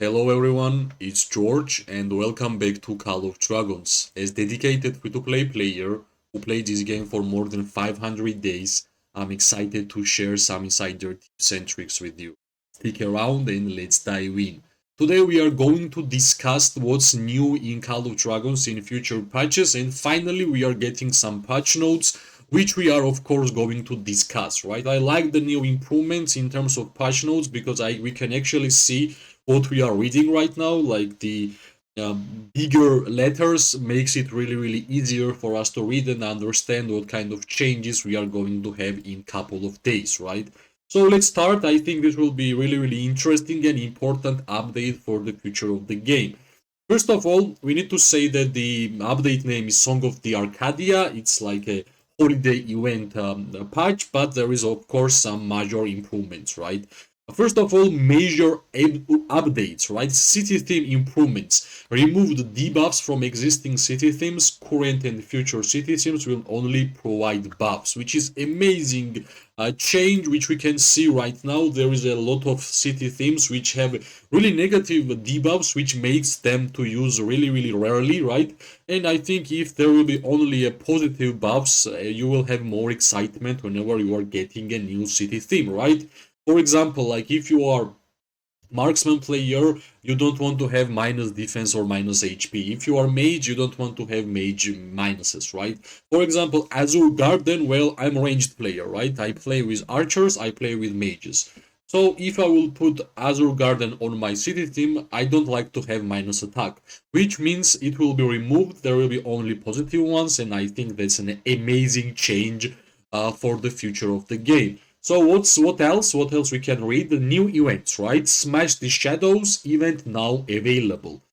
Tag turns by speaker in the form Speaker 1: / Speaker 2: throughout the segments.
Speaker 1: Hello everyone, it's George and welcome back to Call of Dragons. As dedicated free-to-play player who played this game for more than 500 days, I'm excited to share some insider tips and tricks with you. Stick around and let's dive in. Today we are going to discuss what's new in Call of Dragons in future patches, and finally we are getting some patch notes which we are of course going to discuss, right? I like the new improvements in terms of patch notes because we can actually see what we are reading right now, like the bigger letters makes it really easier for us to read and understand what kind of changes we are going to have in couple of days, right? So let's start. I think this will be really interesting and important update for the future of the game. First of all, we need to say that the update name is Song of the Arcadia. It's like a holiday event patch, but there is of course some major improvements, right? First of all, major updates, right? City theme improvements. Remove the debuffs from existing city themes. Current and future city themes will only provide buffs, which is amazing change, which we can see right now. There is a lot of city themes which have really negative debuffs, which makes them to use really rarely, right? And I think if there will be only a positive buffs, you will have more excitement whenever you are getting a new city theme, right? For example, like if you are marksman player, you don't want to have minus defense or minus HP. If you are mage, you don't want to have mage minuses, right? For example, Azure Garden, well, I'm a ranged player, right? I play with archers, I play with mages. So if I will put Azure Garden on my city team, I don't like to have minus attack, which means it will be removed. There will be only positive ones, and I think that's an amazing change for the future of the game. So what else? What else we can read? The new events, right? Smash the Shadows event now available.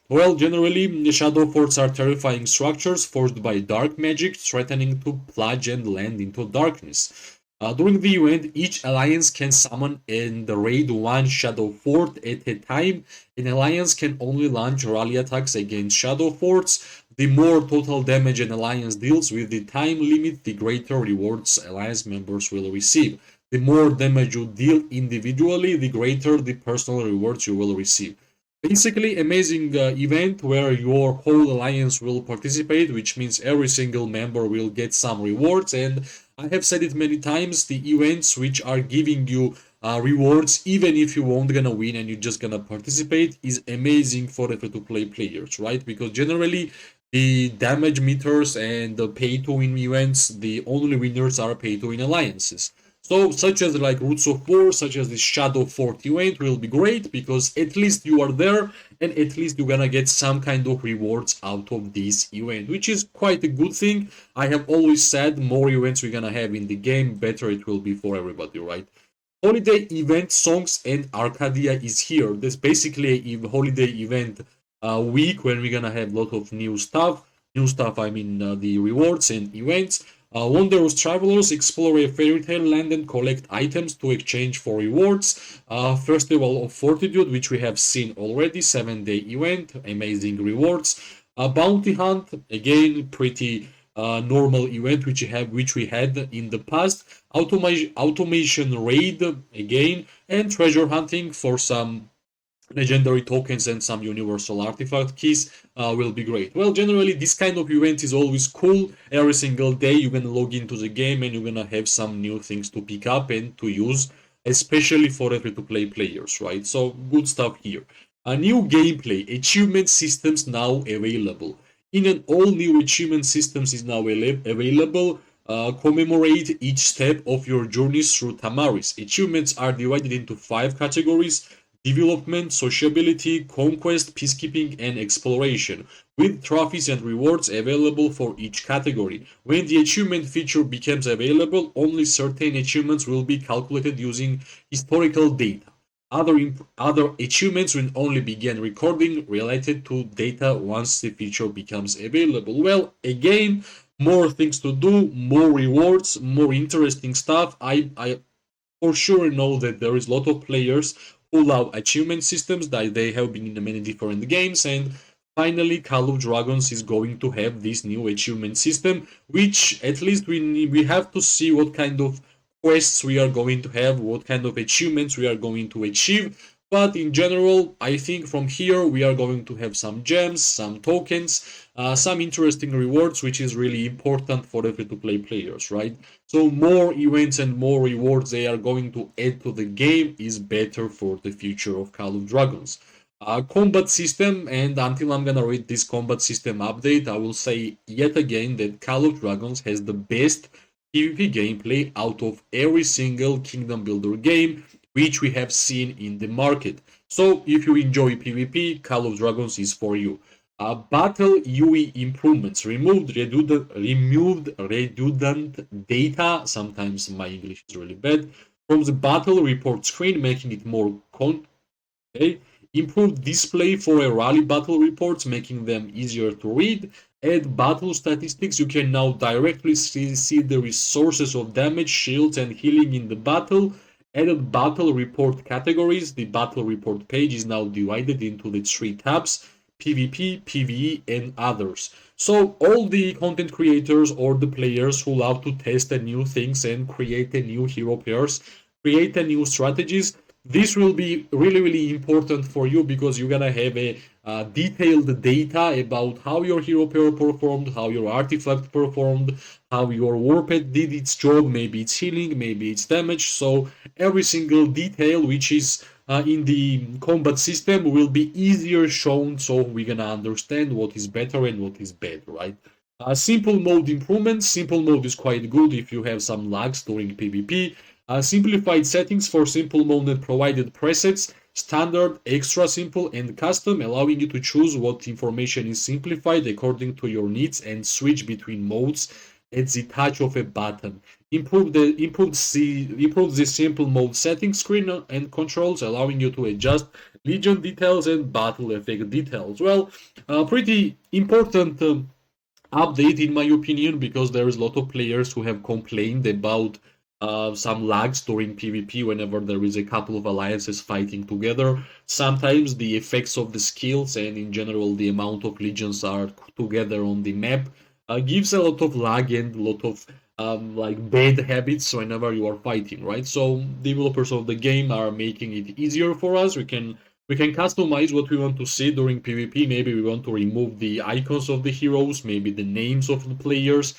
Speaker 1: Well, generally, the Shadow Forts are terrifying structures forged by dark magic, threatening to plunge and land into darkness. During the event, each alliance can summon and raid one Shadow Fort at a time. An alliance can only launch rally attacks against Shadow Forts. The more total damage an alliance deals with the time limit, the greater rewards alliance members will receive. The more damage you deal individually, the greater the personal rewards you will receive. Basically, amazing event where your whole alliance will participate, which means every single member will get some rewards. And I have said it many times, the events which are giving you rewards, even if you won't gonna win and you're just gonna participate, is amazing for the free-to-play players, right? Because generally, the damage meters and the pay-to-win events, the only winners are pay-to-win alliances. So, such as like Roots of War, such as the Shadow Fort event will be great because at least you are there and at least you're gonna get some kind of rewards out of this event, which is quite a good thing. I have always said more events we're gonna have in the game, better it will be for everybody, right? Holiday event Songs and Arcadia is here. That's basically a holiday event week when we're gonna have a lot of new stuff. New stuff, I mean the rewards and events. Wondrous travelers explore a fairy tale land and collect items to exchange for rewards. Festival of Fortitude, which we have seen already, 7-day event, amazing rewards. Bounty Hunt, again, pretty normal event which we had in the past. Automation raid, again, and treasure hunting for some legendary tokens and some universal artifact keys will be great. Well, generally, this kind of event is always cool. Every single day, you're gonna log into the game and you're gonna have some new things to pick up and to use, especially for the free-to-play players, right? So, good stuff here. A new gameplay, achievement systems now available. In an all-new achievement systems is now available. Commemorate each step of your journeys through Tamaris. Achievements are divided into 5 categories: development, sociability, conquest, peacekeeping, and exploration, with trophies and rewards available for each category. When the achievement feature becomes available, only certain achievements will be calculated using historical data. Other achievements will only begin recording related to data once the feature becomes available. Well, again, more things to do, more rewards, more interesting stuff. I for sure know that there is a lot of players who love achievement systems that they have been in many different games, and finally Call of Dragons is going to have this new achievement system, which at least we have to see what kind of quests we are going to have, what kind of achievements we are going to achieve. But in general, I think from here we are going to have some gems, some tokens, some interesting rewards, which is really important for the free-to-play players, right? So more events and more rewards they are going to add to the game is better for the future of Call of Dragons. Combat system, and until I'm gonna read this combat system update, I will say yet again that Call of Dragons has the best PvP gameplay out of every single Kingdom Builder game which we have seen in the market. So if you enjoy PvP, Call of Dragons is for you. Battle UE improvements removed redundant data. Sometimes my English is really bad from the battle report screen, making it more okay. Improved display for a rally battle reports, making them easier to read. Add battle statistics. You can now directly see the resources of damage, shields, and healing in the battle. Added battle report categories. The battle report page is now divided into the three tabs: PvP, PvE, and others. So all the content creators or the players who love to test the new things and create a new hero pairs, create a new strategies, this will be really really important for you because you're gonna have a detailed data about how your hero pair performed, how your artifact performed, how your warped did its job, maybe it's healing, maybe it's damage. So every single detail which is in the combat system will be easier shown, so we're gonna understand what is better and what is bad, right? Simple mode improvements. Simple mode is quite good if you have some lags during PvP. Simplified settings for simple mode and provided presets, standard, extra simple, and custom, allowing you to choose what information is simplified according to your needs and switch between modes at the touch of a button. Improve the simple mode settings screen and controls, allowing you to adjust legion details and battle effect details. Well, pretty important update in my opinion because there is a lot of players who have complained about some lags during PvP whenever there is a couple of alliances fighting together. Sometimes the effects of the skills and in general the amount of legions are together on the map gives a lot of lag and a lot of like bad habits whenever you are fighting, right? So developers of the game are making it easier for us. We can customize what we want to see during PvP. Maybe we want to remove the icons of the heroes, maybe the names of the players,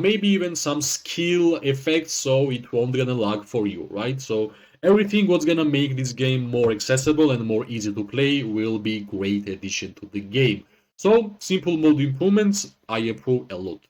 Speaker 1: maybe even some skill effects, so it won't gonna lag for you, right? So everything what's gonna make this game more accessible and more easy to play will be great addition to the game. So simple mode improvements, I approve a lot.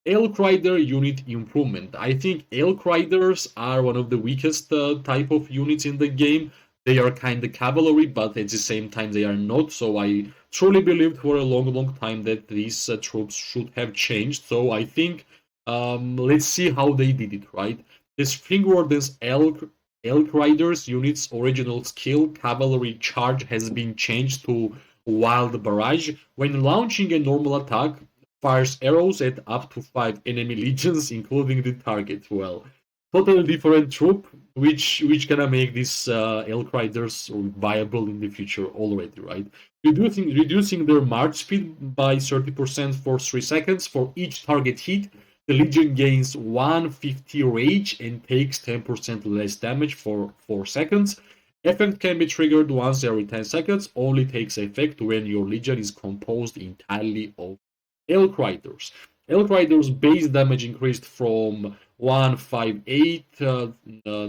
Speaker 1: Elkrider unit improvement. I think Elkriders are one of the weakest type of units in the game. They are kind of cavalry, but at the same time they are not. So I truly believed for a long, long time that these troops should have changed. So I think let's see how they did it, right? The Spring Warden's Elkriders unit's original skill, Cavalry Charge, has been changed to Wild Barrage. When launching a normal attack, fires arrows at up to 5 enemy legions, including the target. Well, totally different troop, which gonna make these Elkriders viable in the future already, right? Reducing their march speed by 30% for 3 seconds for each target hit. The Legion gains 150 rage and takes 10% less damage for 4 seconds. Effect can be triggered once every 10 seconds, only takes effect when your Legion is composed entirely of Elkriders. Elkriders base damage increased from 158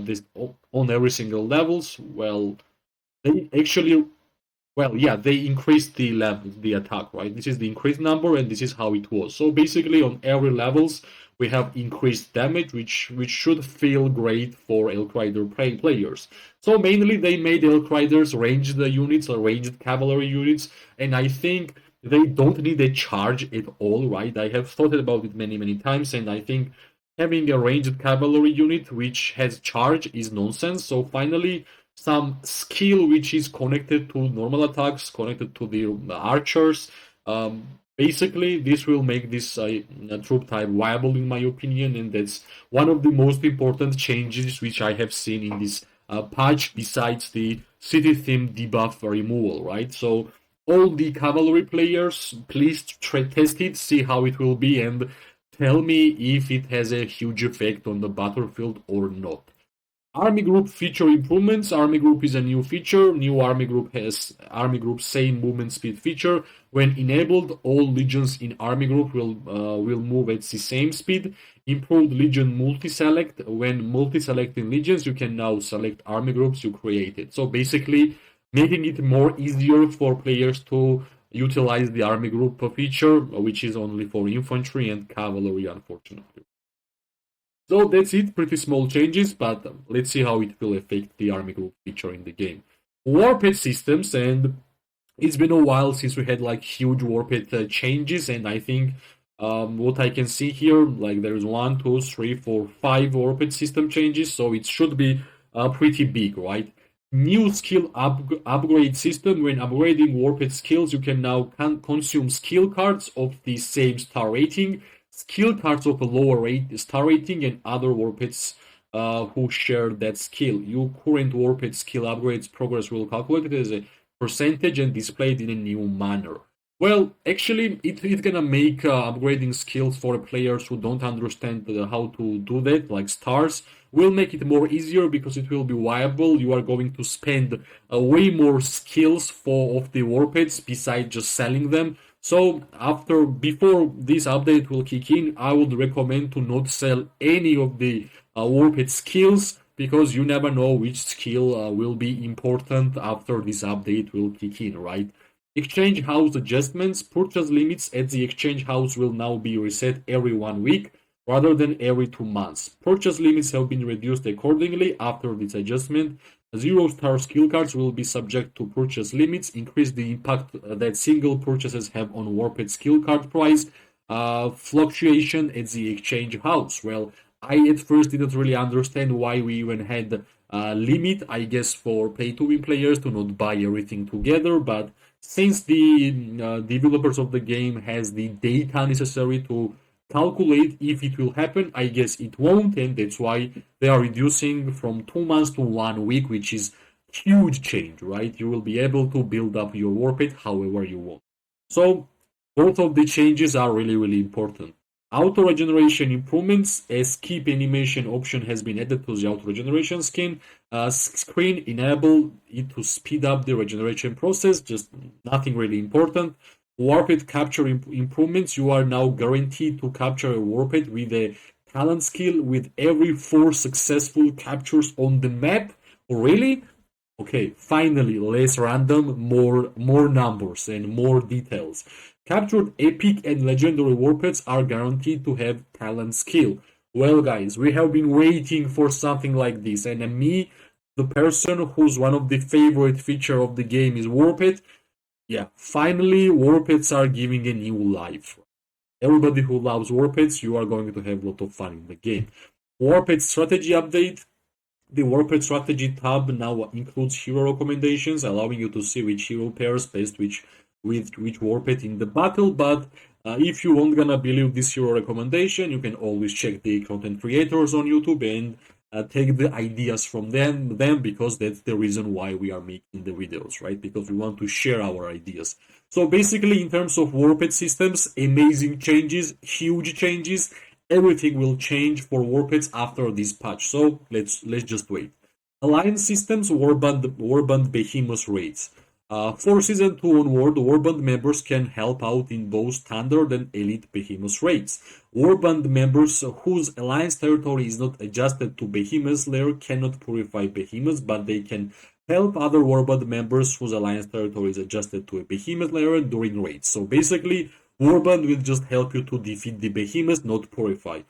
Speaker 1: this, on every single levels. Well, they actually yeah, they increased the level, the attack, right? This is the increased number, and this is how it was. So basically, on every levels, we have increased damage, which should feel great for Elkrider players. So mainly, they made Elkriders ranged units or ranged cavalry units, and I think they don't need a charge at all, right? I have thought about it many many times, and I think having a ranged cavalry unit which has charge is nonsense. So finally some skill which is connected to normal attacks, connected to the archers. Basically, this will make this troop type viable, in my opinion, and that's one of the most important changes which I have seen in this patch, besides the city theme debuff removal, right? So, all the cavalry players, please test it, see how it will be, and tell me if it has a huge effect on the battlefield or not. Army group feature improvements. Army group is a new feature. New army group has army group same movement speed feature. When enabled, all legions in army group will move at the same speed. Improved legion multi-select. When multi-selecting legions, you can now select army groups you created. So basically, making it more easier for players to utilize the army group feature, which is only for infantry and cavalry, unfortunately. So that's it, pretty small changes, but let's see how it will affect the army group feature in the game. Warped systems, and it's been a while since we had like huge warped changes, and I think what I can see here, like there's 1, 2, 3, 4, 5 warped system changes, so it should be pretty big, right? New skill upgrade system. When upgrading warped skills, you can now consume skill cards of the same star rating, skill cards of a lower star rating, and other warpeds who share that skill. Your current warped skill upgrades progress will calculate it as a percentage and displayed in a new manner. Well, actually, it's gonna make upgrading skills for players who don't understand how to do that, like stars, will make it more easier because it will be viable. You are going to spend way more skills for of the warpeds besides just selling them. So before this update will kick in, I would recommend to not sell any of the warped skills because you never know which skill will be important after this update will kick in, right? Exchange house adjustments. Purchase limits at the exchange house will now be reset every 1 week rather than every 2 months. Purchase limits have been reduced accordingly after this adjustment. 0-star skill cards will be subject to purchase limits, increase the impact that single purchases have on warped skill card price. Fluctuation at the exchange house. Well, I at first didn't really understand why we even had a limit, I guess, for pay to win players to not buy everything together, but since the developers of the game has the data necessary to calculate if it will happen, I guess it won't, and that's why they are reducing from 2 months to 1 week, which is huge change, right? You will be able to build up your warped however you want. So both of the changes are really, really important. Auto regeneration improvements. A skip animation option has been added to the auto regeneration screen. Enable it to speed up the regeneration process. Just nothing really important. Warped capture improvements. You are now guaranteed to capture a warped with a talent skill with every 4 successful captures on the map. Really? Okay, finally, less random, more numbers and more details. Captured epic and legendary warpeds are guaranteed to have talent skill. Well, guys, we have been waiting for something like this, and me, the person who's one of the favorite feature of the game is warped. Yeah, finally, warpeds are giving a new life. Everybody who loves warpeds, you are going to have a lot of fun in the game. Warped strategy update. The Warped Strategy tab now includes hero recommendations, allowing you to see which hero pairs best with which Warped in the battle. But if you aren't gonna believe this hero recommendation, you can always check the content creators on YouTube and take the ideas from them because that's the reason why we are making the videos, right? Because we want to share our ideas. So basically, in terms of Warped systems, amazing changes, huge changes. Everything will change for warpeds after this patch, so let's just wait. Alliance systems. Warband Behemoth raids. For season 2 onward, Warband members can help out in both standard and elite Behemoth raids. Warband members whose alliance territory is not adjusted to Behemoth layer cannot purify Behemoths, but they can help other Warband members whose alliance territory is adjusted to a Behemoth layer during raids. So basically, Warband will just help you to defeat the behemoths, not purify.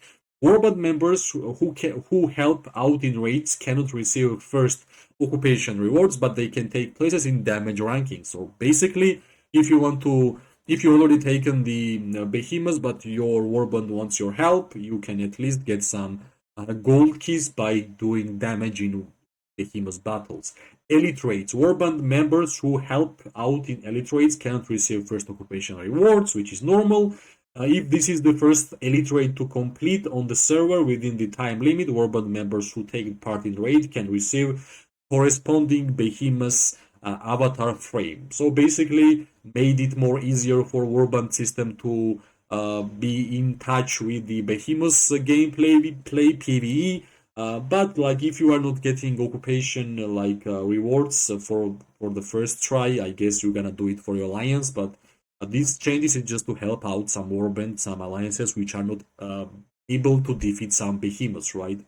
Speaker 1: Warband members who help out in raids cannot receive first occupation rewards, but they can take places in damage ranking. So basically, if you already taken the behemoths, but your warband wants your help, you can at least get some gold keys by doing damage in behemoth battles. Elite raids. Warband members who help out in elite raids cannot receive first occupation rewards, which is normal. If this is the first elite raid to complete on the server within the time limit, Warband members who take part in raid can receive corresponding behemoth avatar frame. So basically, made it more easier for Warband system to be in touch with the behemoth gameplay, PvE. But like if you are not getting occupation rewards for the first try, I guess you're gonna do it for your alliance. But these changes is just to help out some warband, some alliances which are not able to defeat some behemoths, right?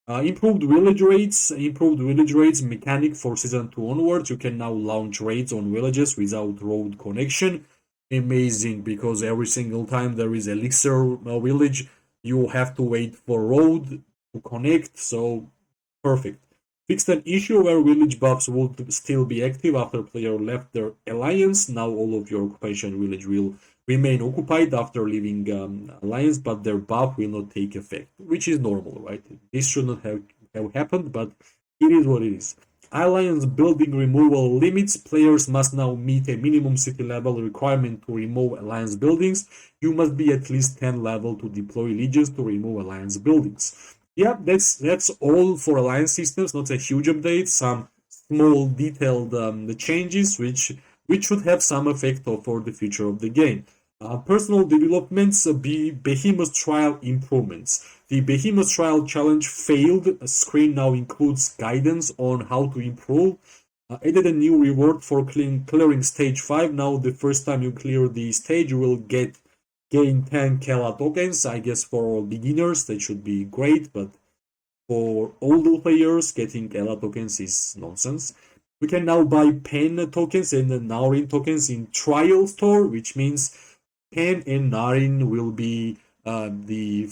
Speaker 1: Improved village raids mechanic for season 2 onwards. You can now launch raids on villages without road connection. Amazing, because every single time there is elixir village, you have to wait for road to connect. So perfect. Fixed an issue where village buffs would still be active after player left their alliance. Now all of your occupation village will remain occupied after leaving alliance, but their buff will not take effect, which is normal, right? This should not have happened, but it is what it is. Alliance building removal limits. Players must now meet a minimum city level requirement to remove alliance buildings. You must be at least 10 level to deploy legions to remove alliance buildings. Yeah, that's all for alliance systems. Not a huge update. Some small detailed changes which should have some effect for the future of the game. Personal developments, Behemoth Trial improvements. The Behemoth Trial challenge failed. A screen now includes guidance on how to improve. Added a new reward for clearing stage 5. Now, the first time you clear the stage, you will gain 10 Kela tokens. I guess for beginners, that should be great, but for older players, getting Kela tokens is nonsense. We can now buy pen tokens and Naurin tokens in Trial Store, which means Pen and Narin will be the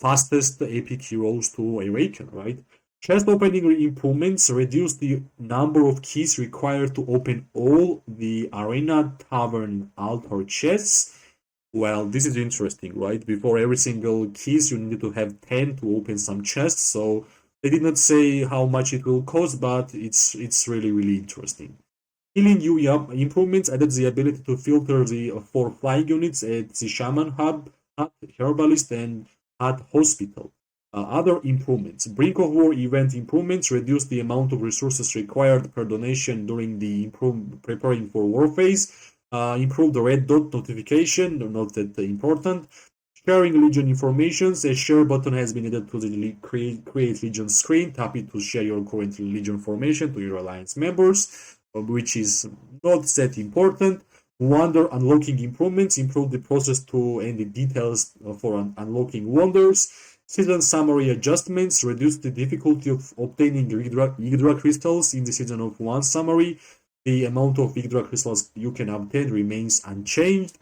Speaker 1: fastest epic heroes to awaken, right? Chest opening improvements reduce the number of keys required to open all the arena, tavern, altar chests. Well, this is interesting, right? Before every single keys, you need to have 10 to open some chests. So they did not say how much it will cost, but it's really interesting. Healing you improvements added the ability to filter the for flying units at the Shaman Hub, Hut, Herbalist, and Hut Hospital. Other improvements. Brink of War event improvements reduce the amount of resources required per donation during the preparing for war phase. Improve the red dot notification, not that important. Sharing Legion informations. A share button has been added to the create Legion screen. Tap it to share your current Legion formation to your alliance members, which is not that important. Wonder unlocking improvements. Improve the process to and the details for unlocking wonders. Season summary adjustments. Reduce the difficulty of obtaining Yggdra crystals in the Season of 1 summary. The amount of Yggdra crystals you can obtain remains unchanged.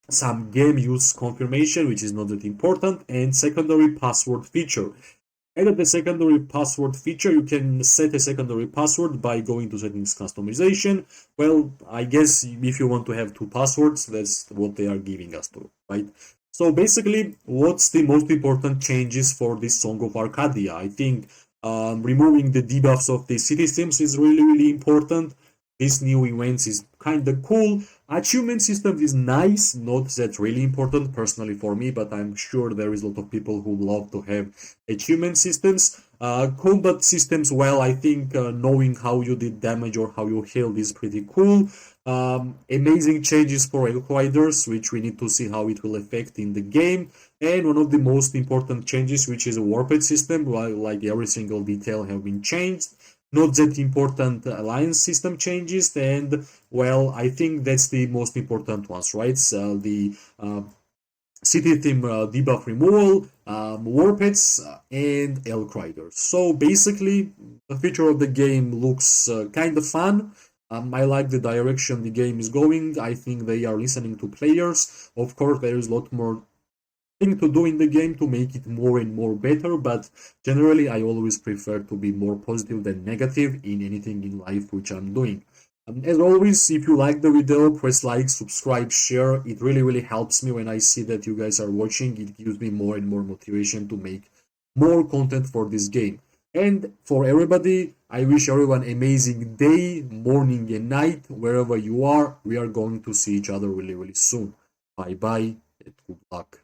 Speaker 1: Some game use confirmation, which is not that important, and secondary password feature. Added the secondary password feature. You can set a secondary password by going to settings customization. Well, I guess if you want to have two passwords, that's what they are giving us to, right? So basically, what's the most important changes for this Song of Arcadia? I think removing the debuffs of the city sims is really important. This new events is kind of cool. Achievement system is nice, not that really important personally for me, but I'm sure there is a lot of people who love to have achievement systems. Combat systems, well, I think knowing how you did damage or how you healed is pretty cool. Amazing changes for Elkriders, which we need to see how it will affect in the game. And one of the most important changes, which is a warped system, like every single detail have been changed. Not that important alliance system changes, and well, I think that's the most important ones, right? So the city theme debuff removal, warpeds, and Elkriders. So basically, the future of the game looks kind of fun. I like the direction the game is going. I think they are listening to players. Of course, there is a lot more thing to do in the game to make it more and more better, but generally I always prefer to be more positive than negative in anything in life which I'm doing. As always, if you like the video, press like, subscribe, share. It really helps me when I see that you guys are watching. It gives me more and more motivation to make more content for this game. And for everybody, I wish everyone amazing day, morning and night, wherever you are. We are going to see each other really soon. Bye bye and good luck.